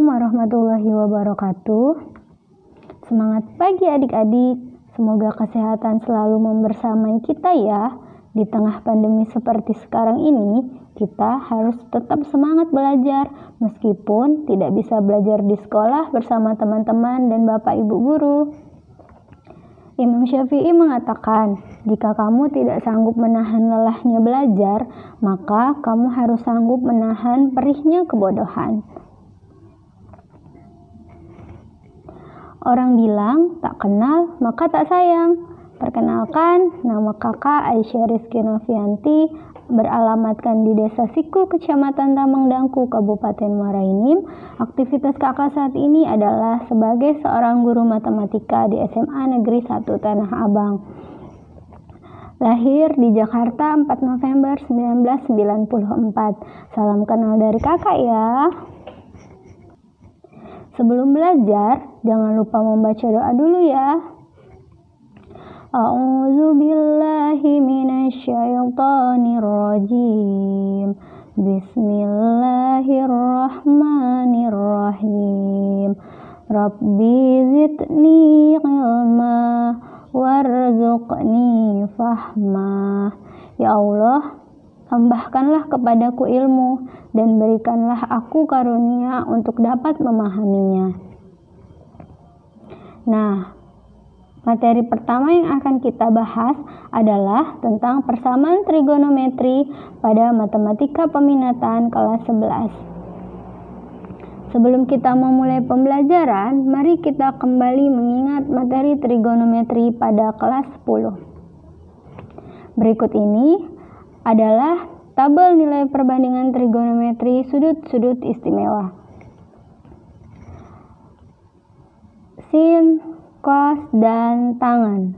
Assalamualaikum warahmatullahi wabarakatuh. Semangat pagi adik-adik. Semoga kesehatan selalu membersamai kita ya. Di tengah pandemi seperti sekarang ini, kita harus tetap semangat belajar meskipun tidak bisa belajar di sekolah bersama teman-teman dan Bapak Ibu guru. Imam Syafi'i mengatakan, jika kamu tidak sanggup menahan lelahnya belajar, maka kamu harus sanggup menahan perihnya kebodohan. Orang bilang, tak kenal maka tak sayang. Perkenalkan, nama kakak Aisyah Rizky Novianti, beralamatkan di Desa Siku, Kecamatan Ramangdangku, Kabupaten Muara Enim. Aktivitas kakak saat ini adalah sebagai seorang guru matematika di SMA Negeri 1 Tanah Abang. Lahir di Jakarta 4 November 1994. Salam kenal dari kakak ya. Sebelum belajar, jangan lupa membaca doa dulu ya. A'udzu billahi minasyaitonir rajim. Bismillahirrahmanirrahim. Rabbi zidni ilma warzuqni fahma. Ya Allah, tambahkanlah kepadaku ilmu dan berikanlah aku karunia untuk dapat memahaminya. Nah, materi pertama yang akan kita bahas adalah tentang persamaan trigonometri pada matematika peminatan kelas 11. Sebelum kita memulai pembelajaran, mari kita kembali mengingat materi trigonometri pada kelas 10. Berikut ini adalah tabel nilai perbandingan trigonometri sudut-sudut istimewa. Sin, cos, dan tangan.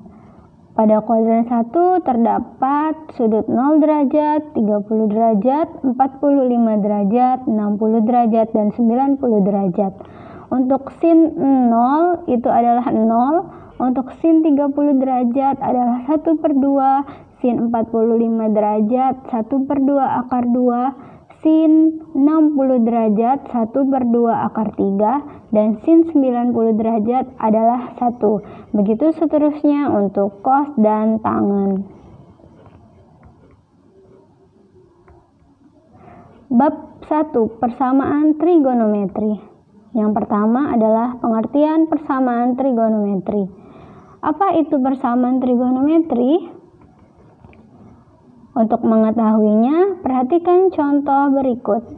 Pada kuadran 1 terdapat sudut 0 derajat, 30 derajat, 45 derajat, 60 derajat, dan 90 derajat. Untuk sin 0 itu adalah 0, untuk sin 30 derajat adalah 1/2, sin 45 derajat 1/2 akar 2, sin 60 derajat 1/2 akar 3, dan sin 90 derajat adalah 1. Begitu seterusnya untuk cos dan tangan. Bab 1. Persamaan trigonometri. Yang pertama adalah pengertian persamaan trigonometri. Apa itu persamaan trigonometri? Untuk mengetahuinya, perhatikan contoh berikut.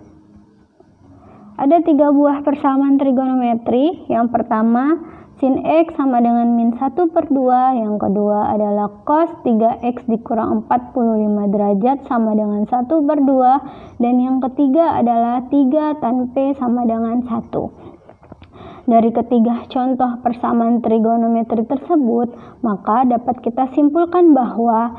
Ada 3 buah persamaan trigonometri. Yang pertama, sin X sama dengan min 1/2. Yang kedua adalah cos 3X dikurang 45 derajat sama dengan 1/2. Dan yang ketiga adalah 3 tan P sama dengan 1. Dari ketiga contoh persamaan trigonometri tersebut, maka dapat kita simpulkan bahwa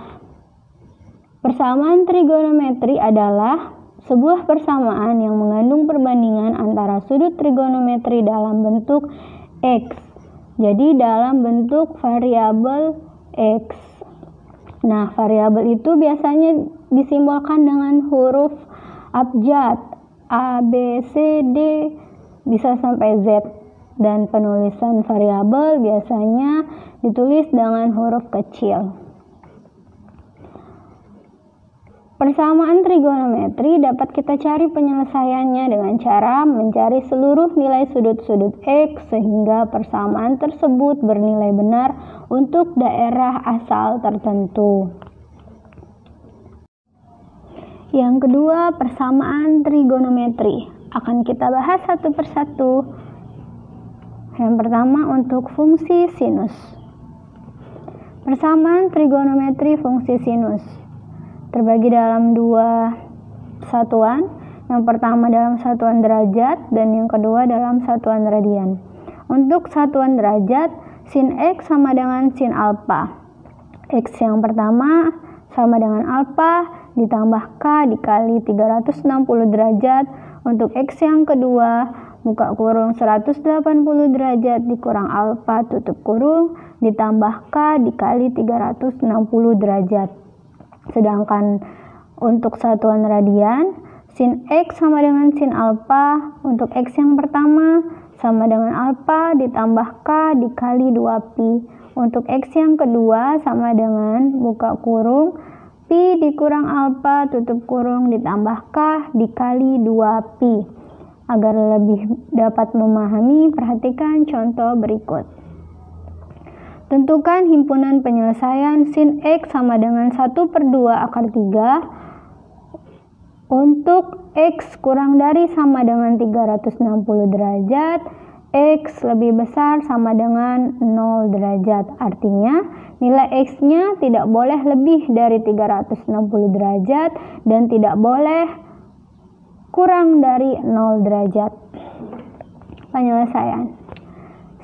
persamaan trigonometri adalah sebuah persamaan yang mengandung perbandingan antara sudut trigonometri dalam bentuk X. Jadi dalam bentuk variabel X. Nah, variabel itu biasanya disimbolkan dengan huruf abjad A, B, C, D, bisa sampai Z. Dan penulisan variabel biasanya ditulis dengan huruf kecil. Persamaan trigonometri dapat kita cari penyelesaiannya dengan cara mencari seluruh nilai sudut-sudut X sehingga persamaan tersebut bernilai benar untuk daerah asal tertentu. Yang kedua, persamaan trigonometri. Akan kita bahas satu persatu. Yang pertama untuk fungsi sinus. Persamaan trigonometri fungsi sinus terbagi dalam 2 satuan. Yang pertama dalam satuan derajat dan yang kedua dalam satuan radian. Untuk satuan derajat, sin X sama dengan sin alfa. X yang pertama sama dengan alfa ditambah K dikali 360 derajat. Untuk X yang kedua, buka kurung 180 derajat dikurang alfa tutup kurung ditambah K dikali 360 derajat. Sedangkan untuk satuan radian, Sin X sama dengan sin alfa. Untuk X yang pertama sama dengan alfa ditambah K dikali 2Pi. Untuk X yang kedua sama dengan buka kurung Pi dikurang alfa tutup kurung ditambah K dikali 2Pi. Agar lebih dapat memahami, perhatikan contoh berikut. Tentukan himpunan penyelesaian sin X sama dengan 1/2 akar 3 untuk X kurang dari sama dengan 360 derajat, X lebih besar sama dengan 0 derajat. Artinya, nilai X-nya tidak boleh lebih dari 360 derajat dan tidak boleh kurang dari 0 derajat. Penyelesaian.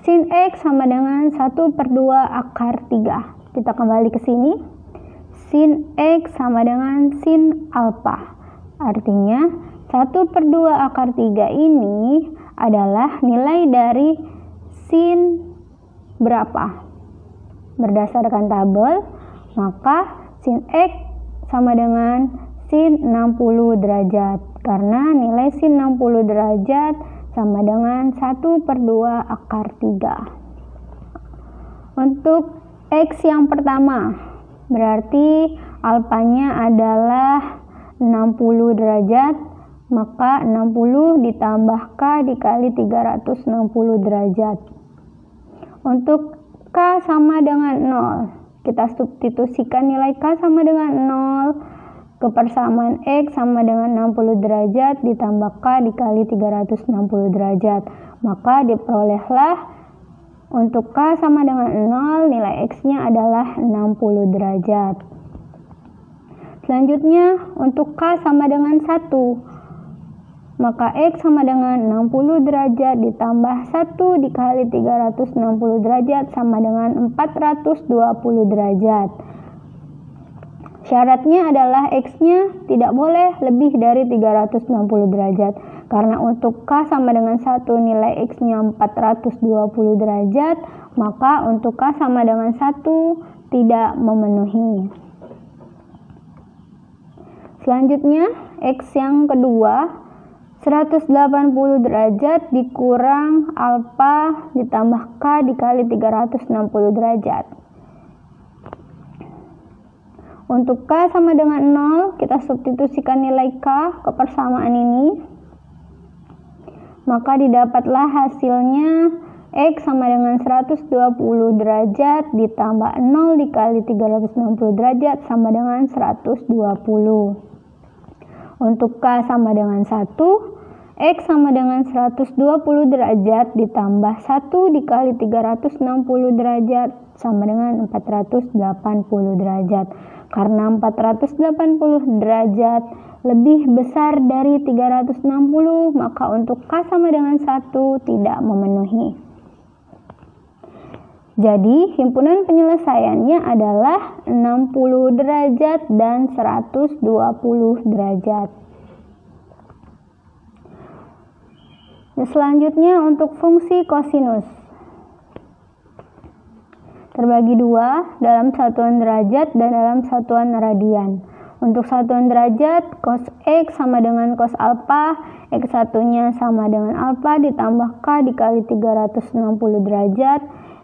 Sin X sama dengan 1/2 akar 3. Kita kembali ke sini. Sin X sama dengan sin alfa. Artinya 1/2 akar 3 ini adalah nilai dari sin berapa? Berdasarkan tabel, maka sin X sama dengan sin 60 derajat. Karena nilai sin 60 derajat sama dengan 1/2 akar 3. Untuk X yang pertama, berarti alfanya adalah 60 derajat, maka 60 ditambah K dikali 360 derajat. Untuk K sama dengan 0, kita substitusikan nilai K sama dengan 0 ke persamaan X sama dengan 60 derajat ditambah K dikali 360 derajat. Maka diperolehlah untuk K sama dengan 0, nilai X-nya adalah 60 derajat. Selanjutnya, untuk K sama dengan 1, maka X sama dengan 60 derajat ditambah 1 dikali 360 derajat sama dengan 420 derajat. Syaratnya adalah X-nya tidak boleh lebih dari 360 derajat. Karena untuk K sama dengan 1 nilai X-nya 420 derajat, maka untuk K sama dengan 1 tidak memenuhi. Selanjutnya, X yang kedua, 180 derajat dikurang alfa ditambah K dikali 360 derajat. Untuk K sama dengan 0, kita substitusikan nilai K ke persamaan ini. Maka didapatlah hasilnya X sama dengan 120 derajat ditambah 0 dikali 360 derajat sama dengan 120. Untuk K sama dengan 1, X sama dengan 120 derajat ditambah 1 dikali 360 derajat sama dengan 480 derajat. Karena 480 derajat lebih besar dari 360, maka untuk K sama dengan 1 tidak memenuhi. Jadi, himpunan penyelesaiannya adalah 60 derajat dan 120 derajat. Selanjutnya untuk fungsi kosinus. Terbagi dua dalam satuan derajat dan dalam satuan radian. Untuk satuan derajat, cos X sama dengan cos alfa, X1-nya sama dengan alfa ditambah K dikali 360 derajat,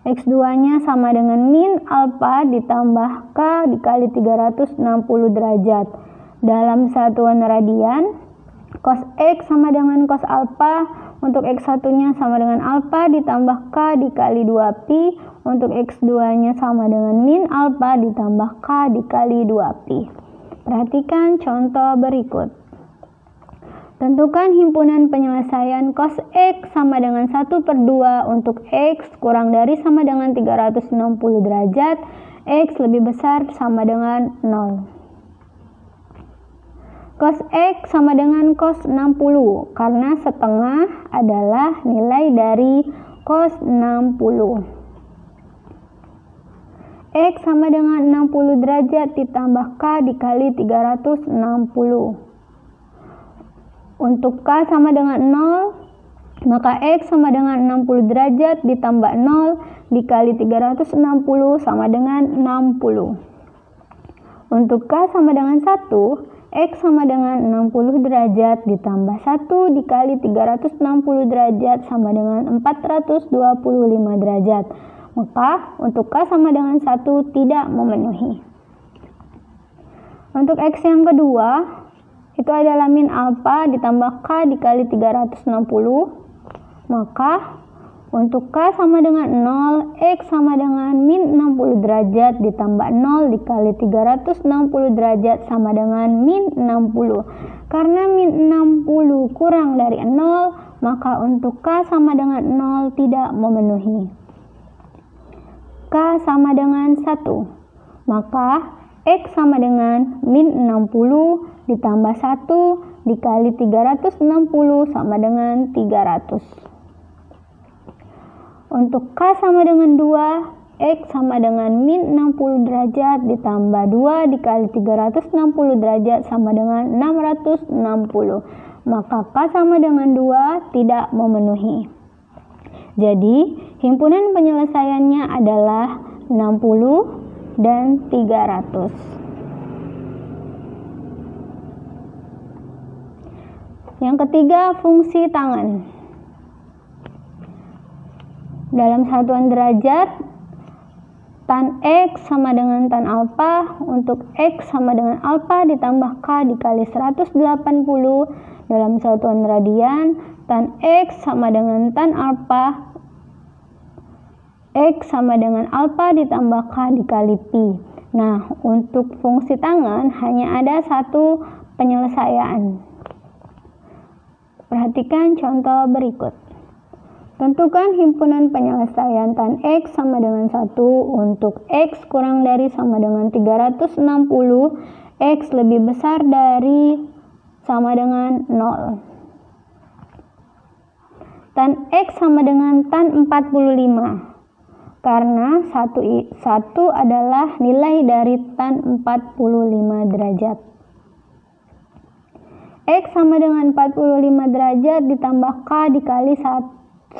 X2-nya sama dengan min alfa ditambah K dikali 360 derajat. Dalam satuan radian, cos X sama dengan cos alfa, untuk X1-nya sama dengan alfa ditambah K dikali 2Pi, untuk X2-nya sama dengan min alfa ditambah K dikali 2Pi. Perhatikan contoh berikut. Tentukan himpunan penyelesaian cos X sama dengan 1/2 untuk X kurang dari sama dengan 360 derajat, X lebih besar sama dengan 0. Cos X sama dengan cos 60, karena setengah adalah nilai dari cos 60. X sama dengan 60 derajat ditambah K dikali 360. Untuk K sama dengan 0, maka X sama dengan 60 derajat ditambah 0 dikali 360 sama dengan 60. Untuk K sama dengan 1, X sama dengan 60 derajat ditambah 1 dikali 360 derajat sama dengan 425 derajat. Maka untuk K sama dengan 1 tidak memenuhi. Untuk X yang kedua, itu adalah min alfa ditambah K dikali 360. Maka untuk K sama dengan 0, X sama dengan min 60 derajat ditambah 0 dikali 360 derajat sama dengan min 60. Karena min 60 kurang dari 0, maka untuk K sama dengan 0 tidak memenuhi. K sama dengan 1, maka X sama dengan min 60 ditambah 1 dikali 360 sama dengan 300. Untuk K sama dengan 2, X sama dengan min 60 derajat ditambah 2 dikali 360 derajat sama dengan 660. Maka K sama dengan 2 tidak memenuhi. Jadi, himpunan penyelesaiannya adalah 60 dan 300. Yang ketiga, fungsi tangan. Dalam satuan derajat, tan X sama dengan tan alfa. Untuk X sama dengan alfa ditambah K dikali 180. Dalam satuan radian, tan X sama dengan tan alfa. X sama dengan alfa ditambah K dikali pi. Nah, untuk fungsi tangan hanya ada satu penyelesaian. Perhatikan contoh berikut. Tentukan himpunan penyelesaian tan X sama dengan 1 untuk X kurang dari sama dengan 360, X lebih besar dari sama dengan 0. Tan X sama dengan tan 45, karena 1 adalah nilai dari tan 45 derajat. X sama dengan 45 derajat ditambah K dikali 180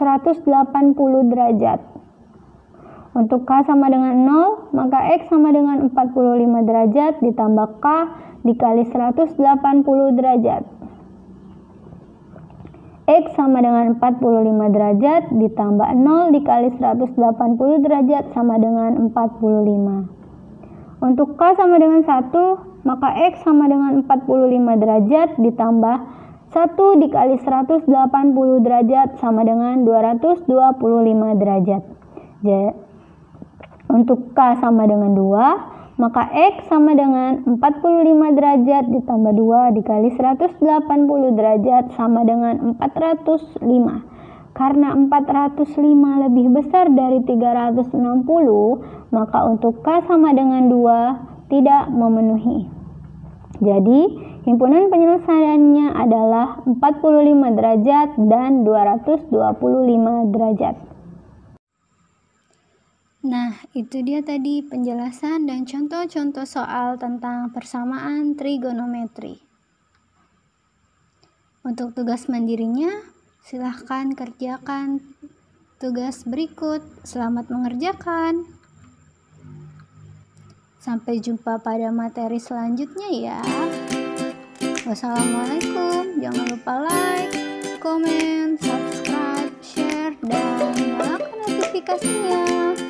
derajat. Untuk K sama dengan 0, maka X sama dengan 45 derajat ditambah K dikali 180 derajat. X sama dengan 45 derajat ditambah 0 dikali 180 derajat sama dengan 45. Untuk K sama dengan 1, maka X sama dengan 45 derajat ditambah 1 dikali 180 derajat sama dengan 225 derajat. Untuk K sama dengan 2, maka X sama dengan 45 derajat ditambah 2 dikali 180 derajat sama dengan 405. Karena 405 lebih besar dari 360, maka untuk K sama dengan 2 tidak memenuhi. Jadi, himpunan penyelesaiannya adalah 45 derajat dan 225 derajat. Nah, itu dia tadi penjelasan dan contoh-contoh soal tentang persamaan trigonometri. Untuk tugas mandirinya, silahkan kerjakan tugas berikut. Selamat mengerjakan. Sampai jumpa pada materi selanjutnya ya. Wassalamualaikum. Jangan lupa like, komen, subscribe, share, dan nyalakan notifikasinya.